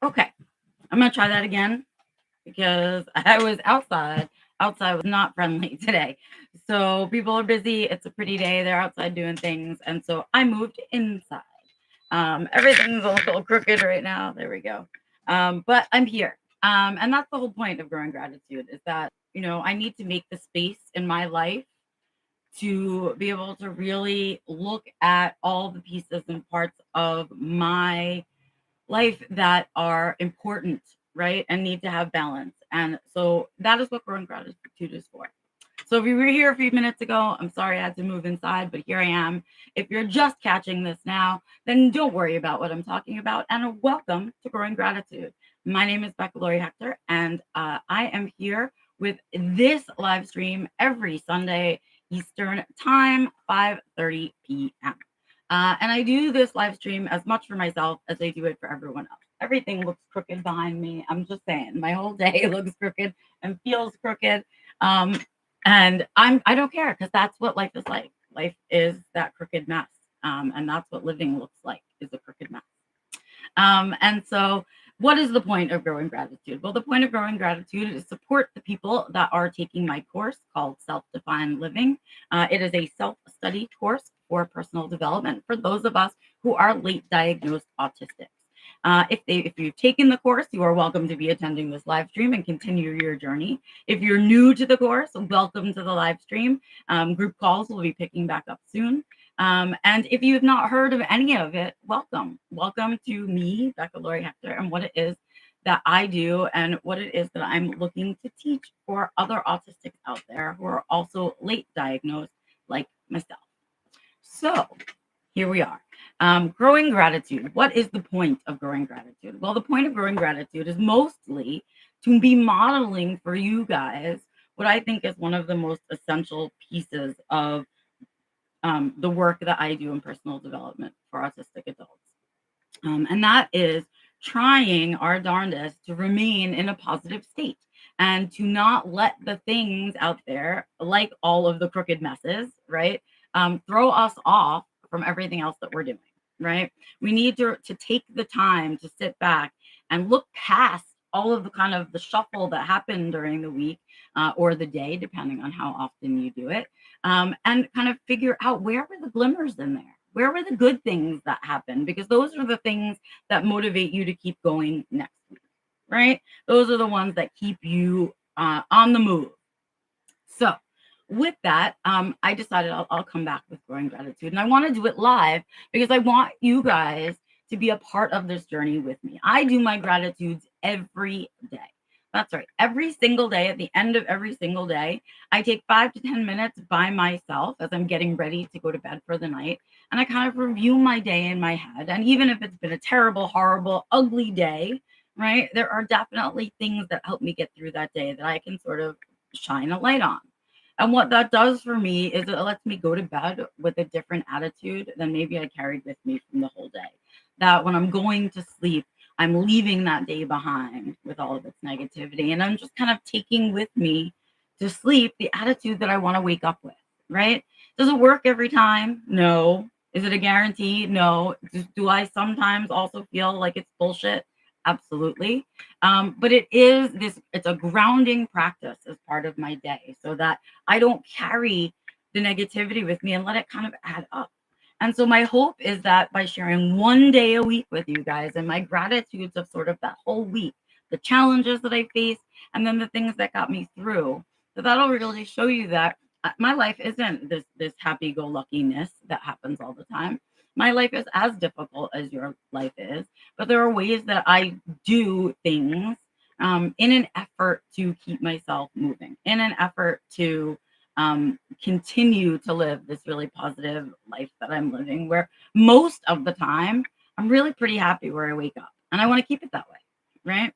Okay, I'm gonna try that again because I was outside. Outside was not friendly today. So people are busy. It's a pretty day. They're outside doing things. And so I moved inside. Everything's a little crooked right now. There we go. But I'm here. And that's the whole point of growing gratitude is that, I need to make the space in my life to be able to really look at all the pieces and parts of my life that are important, right? And need to have balance. And so that is what growing gratitude is for. So if you were here a few minutes ago, I'm sorry I had to move inside, but here I am. If you're just catching this now, then don't worry about what I'm talking about and welcome to Growing Gratitude. My name is Becca Lori Hector, and I am here with this live stream every Sunday Eastern Time, 5:30 p.m. And I do this live stream as much for myself as I do it for everyone else. Everything looks crooked behind me. I'm just saying, my whole day looks crooked and feels crooked. Um, and I don't care because that's what life is like. Life is that crooked mess. And that's what living looks like is a crooked mess. And so, what is the point of growing gratitude? Well, the point of growing gratitude is support the people that are taking my course called Self Defined Living. It is a self study course for personal development for those of us who are late diagnosed autistics. If you've taken the course, you are welcome to be attending this live stream and continue your journey. If you're new to the course, welcome to the live stream. Group calls will be picking back up soon. And if you've not heard of any of it, welcome. Welcome to me, Becca Lori Hector, and what it is that I do and what it is that I'm looking to teach for other autistics out there who are also late diagnosed like myself. So here we are. Growing gratitude. What is the point of growing gratitude? Well, the point of growing gratitude is mostly to be modeling for you guys what I think is one of the most essential pieces of the work that I do in personal development for autistic adults. And that is trying our darndest to remain in a positive state and to not let the things out there, like all of the crooked messes, right, throw us off from everything else that we're doing, right? We need to take the time to sit back and look past all of the kind of the shuffle that happened during the week or the day, depending on how often you do it, and kind of figure out where were the glimmers in there. Where were the good things that happened? Because those are the things that motivate you to keep going next week, right? Those are the ones that keep you on the move. So, with that, I decided I'll come back with growing gratitude, and I want to do it live because I want you guys to be a part of this journey with me. I do my gratitudes every day. That's right. Every single day, at the end of every single day, I take 5 to 10 minutes by myself as I'm getting ready to go to bed for the night. And I kind of review my day in my head. And even if it's been a terrible, horrible, ugly day, right, there are definitely things that help me get through that day that I can sort of shine a light on. And what that does for me is it lets me go to bed with a different attitude than maybe I carried with me from the whole day. That when I'm going to sleep, I'm leaving that day behind with all of its negativity. And I'm just kind of taking with me to sleep the attitude that I want to wake up with, right? Does it work every time? No. Is it a guarantee? No. Do I sometimes also feel like it's bullshit? Absolutely. But it's a grounding practice as part of my day so that I don't carry the negativity with me and let it kind of add up. And so my hope is that by sharing one day a week with you guys and my gratitudes of sort of that whole week, the challenges that I faced, and then the things that got me through, that'll really show you that my life isn't this happy-go-luckiness that happens all the time. My life is as difficult as your life is, but there are ways that I do things in an effort to keep myself moving, in an effort to continue to live this really positive life that I'm living, where most of the time I'm really pretty happy where I wake up and I want to keep it that way. Right.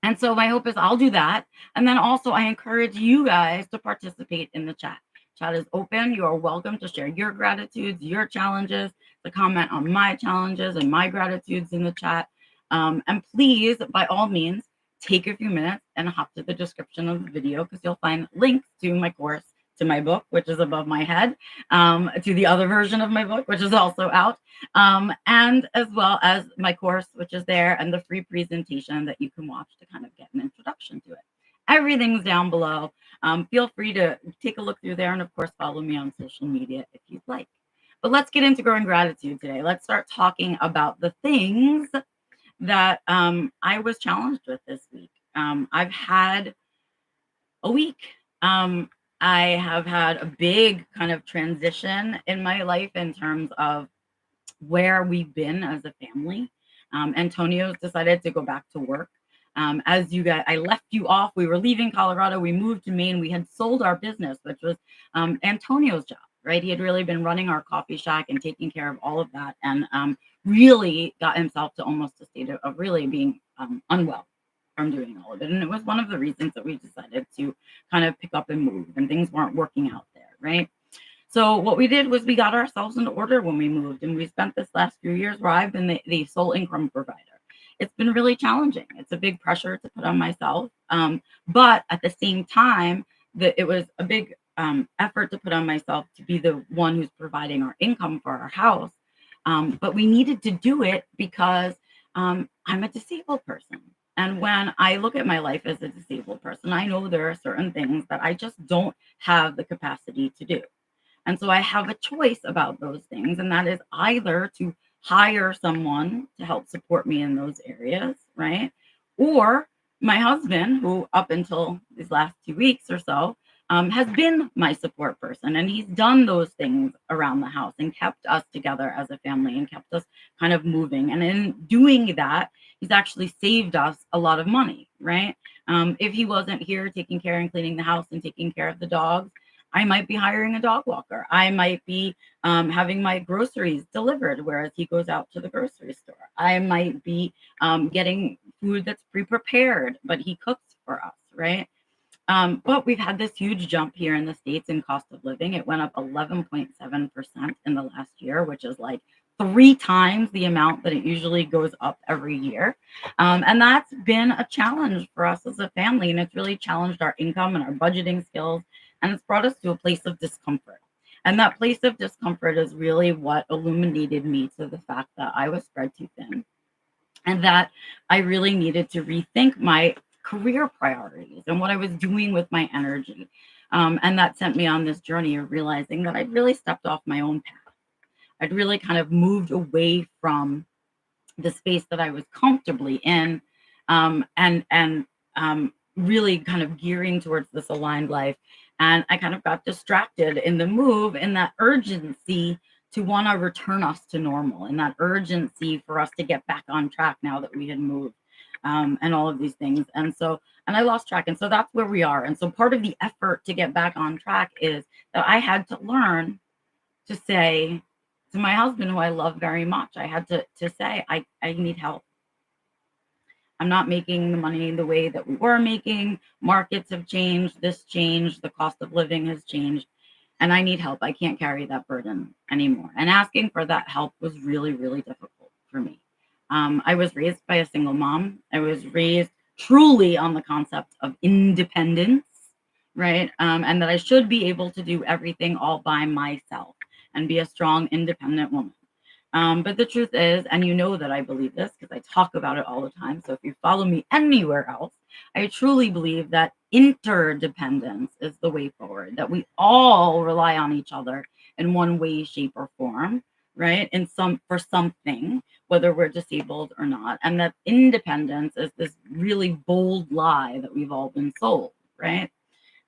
And so my hope is I'll do that. And then also I encourage you guys to participate in the chat. Chat is open. You are welcome to share your gratitudes, your challenges, to comment on my challenges and my gratitudes in the chat. And please, by all means, take a few minutes and hop to the description of the video because you'll find links to my course, to my book, which is above my head, to the other version of my book, which is also out, and as well as my course, which is there, and the free presentation that you can watch to kind of get an introduction to it. Everything's down below. Feel free to take a look through there, and of course, follow me on social media if you'd like. But let's get into growing gratitude today. Let's start talking about the things that I was challenged with this week. I've had a week. I have had a big kind of transition in my life in terms of where we've been as a family. Antonio's decided to go back to work. As you guys, I left you off. We were leaving Colorado. We moved to Maine. We had sold our business, which was Antonio's job, right? He had really been running our coffee shack and taking care of all of that, and really got himself to almost a state of really being unwell from doing all of it. And it was one of the reasons that we decided to kind of pick up and move, and things weren't working out there, right? So what we did was we got ourselves in order when we moved, and we spent this last few years where I've been the sole income provider. It's been really challenging. It's a big pressure to put on myself. But at the same time, it was a big effort to put on myself to be the one who's providing our income for our house. But we needed to do it because I'm a disabled person. And when I look at my life as a disabled person, I know there are certain things that I just don't have the capacity to do. And so I have a choice about those things, and that is either to hire someone to help support me in those areas, right? Or my husband, who up until these last 2 weeks or so, has been my support person, and he's done those things around the house and kept us together as a family and kept us kind of moving. And in doing that, he's actually saved us a lot of money, right? If he wasn't here taking care and cleaning the house and taking care of the dogs, I might be hiring a dog walker. I might be having my groceries delivered, whereas he goes out to the grocery store. I might be getting food that's pre-prepared, but he cooks for us, right? But we've had this huge jump here in the States in cost of living. It went up 11.7% in the last year, which is like 3 times the amount that it usually goes up every year. And that's been a challenge for us as a family. And it's really challenged our income and our budgeting skills. And it's brought us to a place of discomfort. And that place of discomfort is really what illuminated me to the fact that I was spread too thin and that I really needed to rethink my career priorities and what I was doing with my energy. And that sent me on this journey of realizing that I'd really stepped off my own path. I'd really kind of moved away from the space that I was comfortably in, and really kind of gearing towards this aligned life. And I kind of got distracted in the move, in that urgency to want to return us to normal, and that urgency for us to get back on track now that we had moved, and all of these things. And I lost track. And so that's where we are. And so part of the effort to get back on track is that I had to learn to say to my husband, who I love very much, I had to say, I need help. I'm not making the money the way that we were making. Markets have changed. This changed. The cost of living has changed. And I need help. I can't carry that burden anymore. And asking for that help was really, really difficult for me. I was raised by a single mom. I was raised truly on the concept of independence, right? And that I should be able to do everything all by myself and be a strong, independent woman. But the truth is, and you know that I believe this because I talk about it all the time. So if you follow me anywhere else, I truly believe that interdependence is the way forward, that we all rely on each other in one way, shape, or form, right? For something, whether we're disabled or not. And that independence is this really bold lie that we've all been sold, right?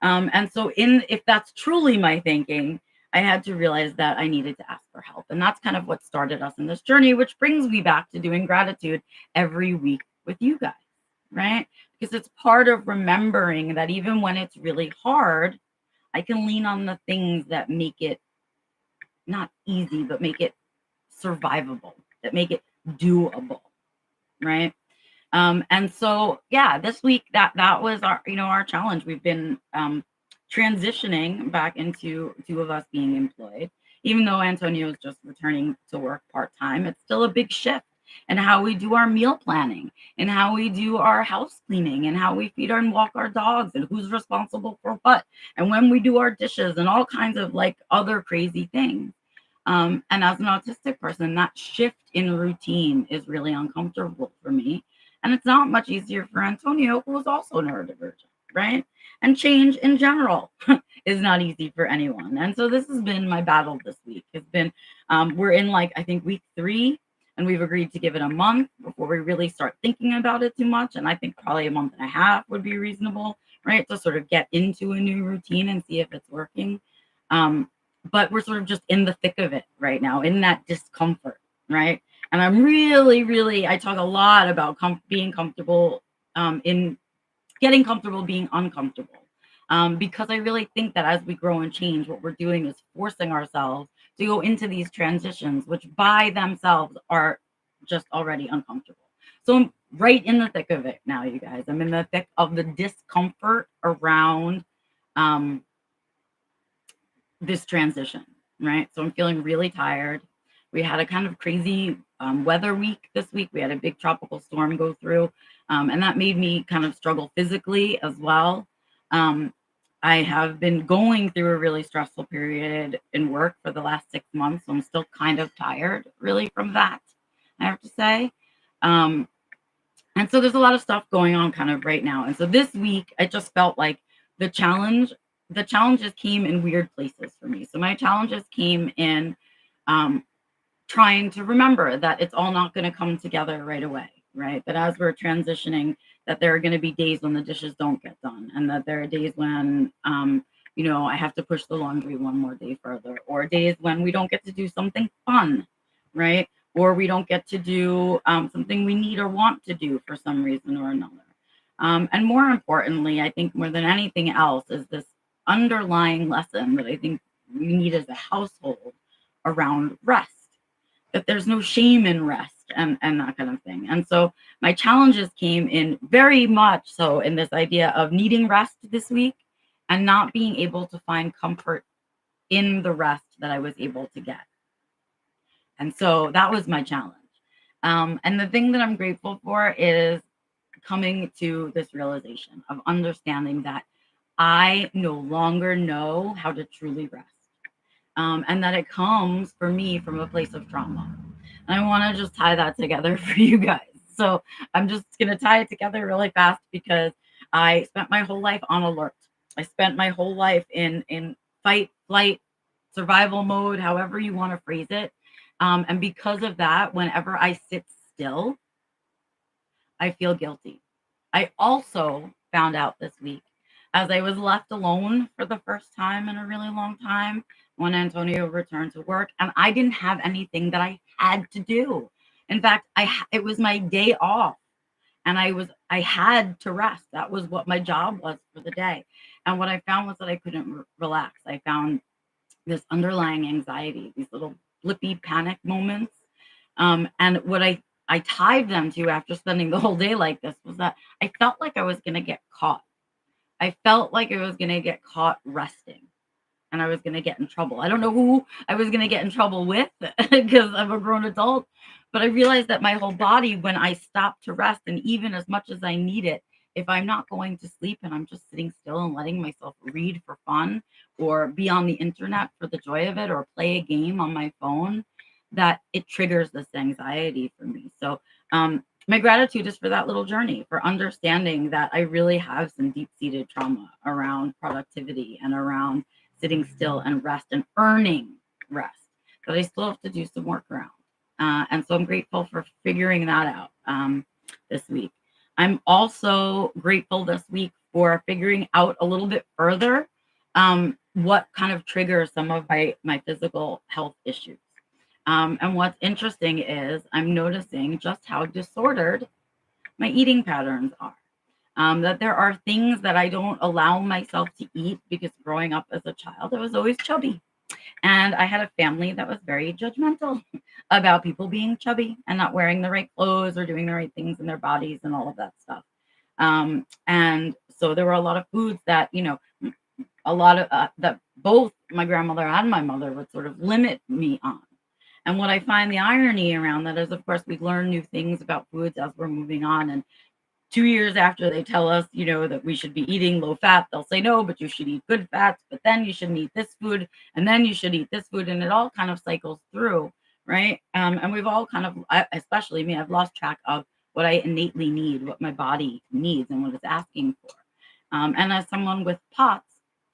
And so if that's truly my thinking, I had to realize that I needed to ask for help. And that's kind of what started us in this journey, which brings me back to doing gratitude every week with you guys, right? Because it's part of remembering that even when it's really hard, I can lean on the things that make it not easy, but make it survivable, that make it doable, right? And so, yeah, this week that was our challenge. We've been transitioning back into 2 of us being employed. Even though Antonio is just returning to work part-time, it's still a big shift. and how we do our meal planning and how we do our house cleaning and how we feed and walk our dogs and who's responsible for what and when we do our dishes and all kinds of like other crazy things. And as an autistic person, that shift in routine is really uncomfortable for me. And it's not much easier for Antonio, who is also neurodivergent, right? And change in general is not easy for anyone. And so this has been my battle this week. It's been, we're in like, I think week 3, and we've agreed to give it a month before we really start thinking about it too much. And I think probably a month and a half would be reasonable, right? To sort of get into a new routine and see if it's working. But we're sort of just in the thick of it right now, in that discomfort, right? And I'm really, I talk a lot about being comfortable, in getting comfortable being uncomfortable. Because I really think that as we grow and change, what we're doing is forcing ourselves to go into these transitions, which by themselves are just already uncomfortable. So I'm right in the thick of it now, you guys. I'm in the thick of the discomfort around this transition, right? So I'm feeling really tired. We had a kind of crazy weather week this week. We had a big tropical storm go through, and that made me kind of struggle physically as well. I have been going through a really stressful period in work for the last 6 months, so I'm still kind of tired, really, from that, I have to say. And so there's a lot of stuff going on kind of right now. And so this week, I just felt like the challenges came in weird places for me. So my challenges came in trying to remember that it's all not going to come together right away, right? That as we're transitioning, that there are going to be days when the dishes don't get done, and that there are days when, I have to push the laundry one more day further, or days when we don't get to do something fun, right? Or we don't get to do something we need or want to do for some reason or another. And more importantly, I think more than anything else is this underlying lesson that I think we need as a household around rest, that there's no shame in rest and that kind of thing. And so my challenges came in very much so in this idea of needing rest this week and not being able to find comfort in the rest that I was able to get. And so that was my challenge. And the thing that I'm grateful for is coming to this realization of understanding that I no longer know how to truly rest. And that it comes for me from a place of trauma. And I want to just tie that together for you guys. So I'm just going to tie it together really fast because I spent my whole life on alert. I spent my whole life in fight, flight, survival mode, however you want to phrase it. And because of that, whenever I sit still, I feel guilty. I also found out this week, as I was left alone for the first time in a really long time, when Antonio returned to work, and I didn't have anything that I had to do. In fact, it was my day off, and I had to rest. That was what my job was for the day. And what I found was that I couldn't relax. I found this underlying anxiety, these little blippy panic moments. And what I tied them to after spending the whole day like this was that I felt like I was going to get caught. I felt like I was going to get caught resting and I was going to get in trouble. I don't know who I was going to get in trouble with because I'm a grown adult, but I realized that my whole body, when I stop to rest, and even as much as I need it, if I'm not going to sleep and I'm just sitting still and letting myself read for fun or be on the internet for the joy of it or play a game on my phone, that it triggers this anxiety for me. So my gratitude is for that little journey, for understanding that I really have some deep-seated trauma around productivity and around sitting still and rest and earning rest that I still have to do some work around. And so I'm grateful for figuring that out this week. I'm also grateful this week for figuring out a little bit further what kind of triggers some of my physical health issues. And what's interesting is I'm noticing just how disordered my eating patterns are. That there are things that I don't allow myself to eat because growing up as a child, I was always chubby. And I had a family that was very judgmental about people being chubby and not wearing the right clothes or doing the right things in their bodies and all of that stuff. And so there were a lot of foods that, a lot of that both my grandmother and my mother would sort of limit me on. And what I find the irony around that is, of course, we learn new things about foods as we're moving on. And 2 years after they tell us, that we should be eating low fat, they'll say no, but you should eat good fats, but then you shouldn't eat this food, and then you should eat this food, and it all kind of cycles through, right? And we've all kind of, especially me, I've lost track of what I innately need, what my body needs, and what it's asking for. And as someone with POTS,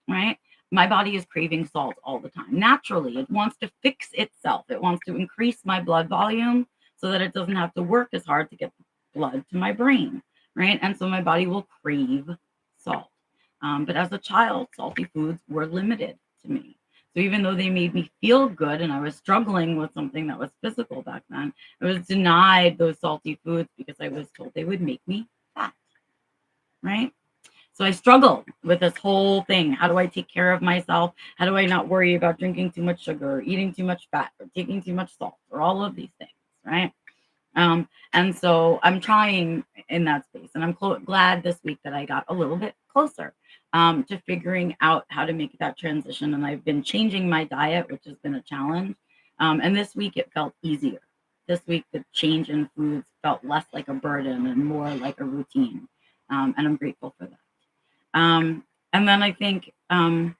right, my body is craving salt all the time. Naturally, it wants to fix itself. It wants to increase my blood volume so that it doesn't have to work as hard to get blood to my brain, right? And so my body will crave salt. But as a child, salty foods were limited to me. So even though they made me feel good and I was struggling with something that was physical back then, I was denied those salty foods because I was told they would make me fat, right? So I struggled with this whole thing. How do I take care of myself? How do I not worry about drinking too much sugar, or eating too much fat, or taking too much salt, or all of these things, right? And so I'm trying in that space, and I'm glad this week that I got a little bit closer to figuring out how to make that transition. And I've been changing my diet, which has been a challenge. And this week it felt easier. This week the change in foods felt less like a burden and more like a routine. And I'm grateful for that. And then I think, I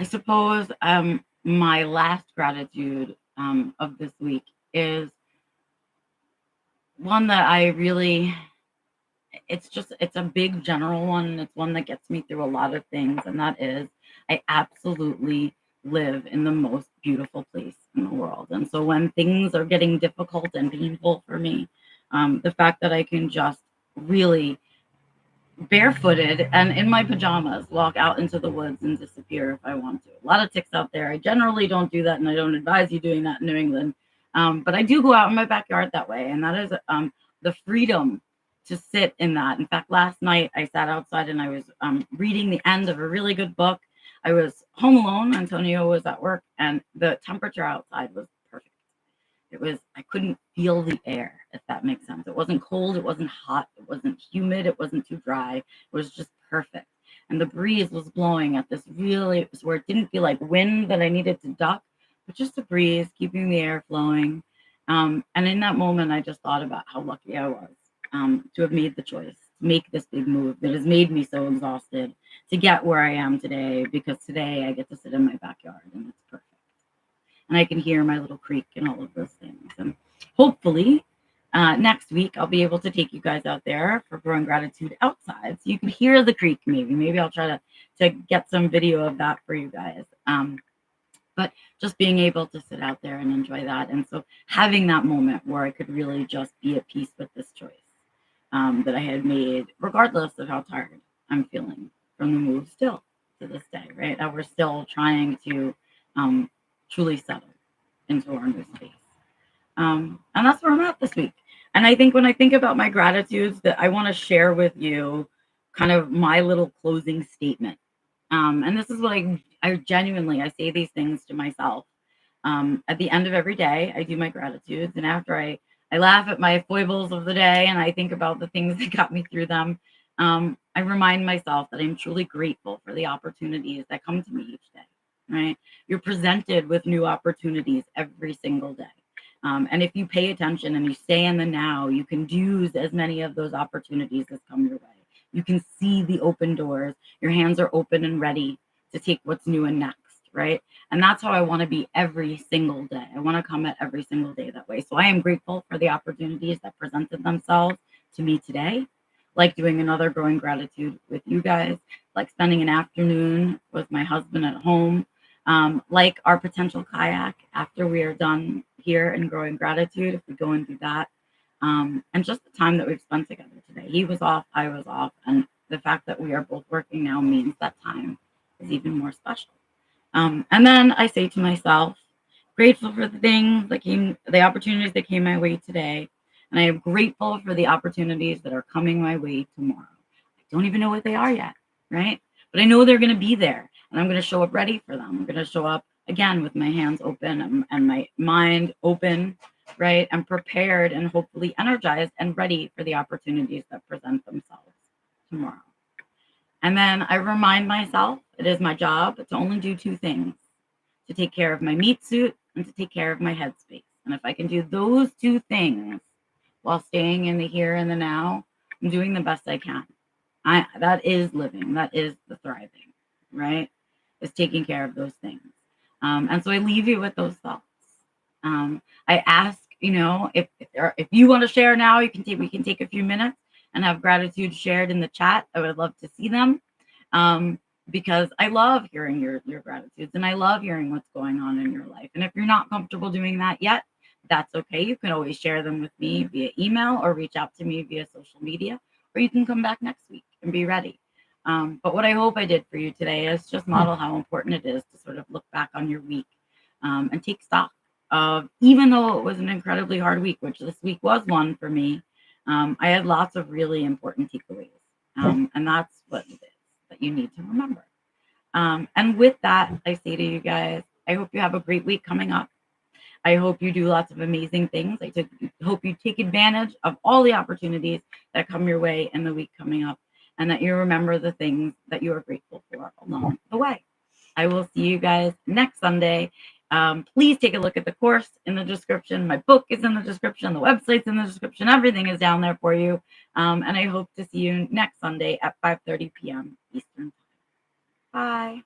suppose, my last gratitude of this week is one that I really, it's a big general one. And it's one that gets me through a lot of things. And that is, I absolutely live in the most beautiful place in the world. And so when things are getting difficult and painful for me, the fact that I can just really barefooted and in my pajamas walk out into the woods and disappear if I want to. A lot of ticks out there. I generally don't do that, and I don't advise you doing that in New England. But I do go out in my backyard that way, and that is the freedom to sit in that. In fact, last night I sat outside and I was reading the end of a really good book. I was home alone. Antonio was at work, and the temperature outside was perfect. I couldn't feel the air, if that makes sense. It wasn't cold, it wasn't hot, it wasn't humid, it wasn't too dry. It was just perfect. And the breeze was blowing at this really, where it didn't feel like wind that I needed to duck, but just a breeze, keeping the air flowing. And in that moment, I just thought about how lucky I was to have made the choice to make this big move that has made me so exhausted to get where I am today, because today I get to sit in my backyard and it's perfect. And I can hear my little creek and all of those things. And hopefully next week I'll be able to take you guys out there for Growing Gratitude outside, so you can hear the creek. Maybe I'll try to get some video of that for you guys. But just being able to sit out there and enjoy that. And so having that moment where I could really just be at peace with this choice that I had made, regardless of how tired I'm feeling from the move still to this day, right? That we're still trying to truly settle into our new space. And that's where I'm at this week. And I think when I think about my gratitudes, that I want to share with you kind of my little closing statement. And this is what I genuinely, I say these things to myself. At the end of every day, I do my gratitudes. And after I laugh at my foibles of the day and I think about the things that got me through them, I remind myself that I'm truly grateful for the opportunities that come to me each day, right? You're presented with new opportunities every single day. And if you pay attention and you stay in the now, you can use as many of those opportunities as come your way. You can see the open doors. Your hands are open and ready to take what's new and next, right? And that's how I want to be every single day. I want to come at every single day that way. So I am grateful for the opportunities that presented themselves to me today, like doing another Growing Gratitude with you guys, like spending an afternoon with my husband at home, like our potential kayak after we are done here in Growing Gratitude, if we go and do that. And just the time that we've spent together today. He was off, I was off. And the fact that we are both working now means that time is even more special. And then I say to myself, grateful for the opportunities that came my way today. And I am grateful for the opportunities that are coming my way tomorrow. I don't even know what they are yet, right? But I know they're going to be there, and I'm going to show up ready for them. I'm going to show up again with my hands open and my mind open, right? And prepared and hopefully energized and ready for the opportunities that present themselves tomorrow. And then I remind myself it is my job to only do two things: to take care of my meat suit, and to take care of my headspace. And if I can do those two things while staying in the here and the now, I'm doing the best I can. That is living. That is the thriving, right? Is taking care of those things. And so I leave you with those thoughts. I ask, if you want to share now, we can take a few minutes and have gratitude shared in the chat. I would love to see them. Because I love hearing your gratitudes, and I love hearing what's going on in your life. And if you're not comfortable doing that yet, that's okay. You can always share them with me via email or reach out to me via social media, or you can come back next week and be ready. But what I hope I did for you today is just model how important it is to sort of look back on your week and take stock of, even though it was an incredibly hard week, which this week was one for me, I had lots of really important takeaways. And that's what it is that you need to remember. And with that, I say to you guys, I hope you have a great week coming up. I hope you do lots of amazing things. Hope you take advantage of all the opportunities that come your way in the week coming up, and that you remember the things that you are grateful for along the way. I will see you guys next Sunday. Please take a look at the course in the description. My book is in the description. The website's in the description. Everything is down there for you. And I hope to see you next Sunday at 5:30 p.m. Eastern Time. Bye.